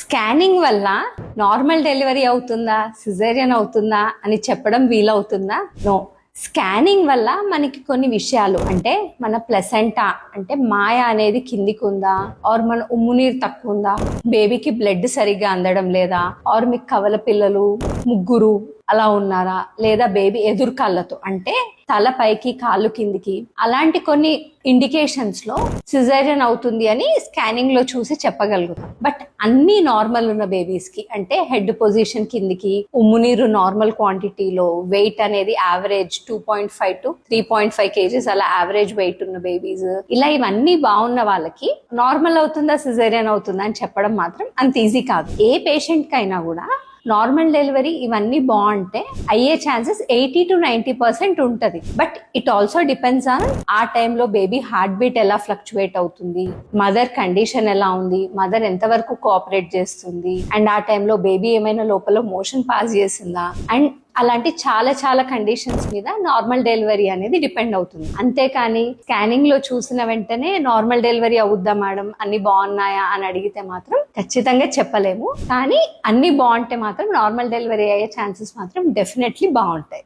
Scanning వల్ల normal delivery అవుతుందా caesarean అవుతుందా అని చెప్పడం వీలవుతుందా? నో. స్కానింగ్ వల్ల మనకి కొన్ని విషయాలు అంటే మన ప్లసెంటా అంటే మాయ అనేది కిందికి ఉందా, ఆర్ మన ఉమ్మునీరు తక్కువ ఉందా, బేబీకి బ్లడ్ సరిగ్గా అందడం లేదా, ఆర్ మీకు కవల పిల్లలు ముగ్గురు అలా ఉన్నారా, లేదా బేబీ ఎదురు కాళ్ళతో అంటే తల పైకి కాళ్ళు కిందికి, అలాంటి కొన్ని ఇండికేషన్స్ లో సిజేరియన్ అవుతుంది అని స్కానింగ్ లో చూసి చెప్పగలుగుతాం. బట్ అన్ని నార్మల్ ఉన్న బేబీస్ కి అంటే హెడ్ పొజిషన్ కిందికి, ఉమ్మునీరు నార్మల్ క్వాంటిటీలో, వెయిట్ అనేది యావరేజ్ 2.5 to 3.5 kgs అలా యావరేజ్ వెయిట్ ఉన్న బేబీస్, ఇలా ఇవన్నీ బాగున్న వాళ్ళకి నార్మల్ అవుతుందా సిజేరియన్ అవుతుందా అని చెప్పడం మాత్రం అంత ఈజీ కాదు. ఏ పేషెంట్ కైనా కూడా నార్మల్ డెలివరీ ఇవన్నీ బాగుంటే అయ్యే ఛాన్సెస్ 80 to 90% ఉంటుంది. But it also depends on ఆ టైంలో బేబీ హార్ట్ బీట్ ఎలా ఫ్లక్చువేట్ అవుతుంది, మదర్ కండిషన్ ఎలా ఉంది, మదర్ ఎంతవరకు కోఆపరేట్ చేస్తుంది, అండ్ ఆ టైంలో బేబీ ఏమైనా లోపల మోషన్ పాస్ చేసిందా, అండ్ అలాంటి చాలా చాలా కండిషన్స్ మీద నార్మల్ డెలివరీ అనేది డిపెండ్ అవుతుంది. అంతేకాని స్కానింగ్ లో చూసిన వెంటనే నార్మల్ డెలివరీ అవుద్దా మేడం అన్ని బాగున్నాయా అని అడిగితే మాత్రం ఖచ్చితంగా చెప్పలేము. కానీ అన్ని బాగుంటే మాత్రం నార్మల్ డెలివరీ అయ్యే ఛాన్సెస్ మాత్రం డెఫినెట్లీ బాగుంటాయి.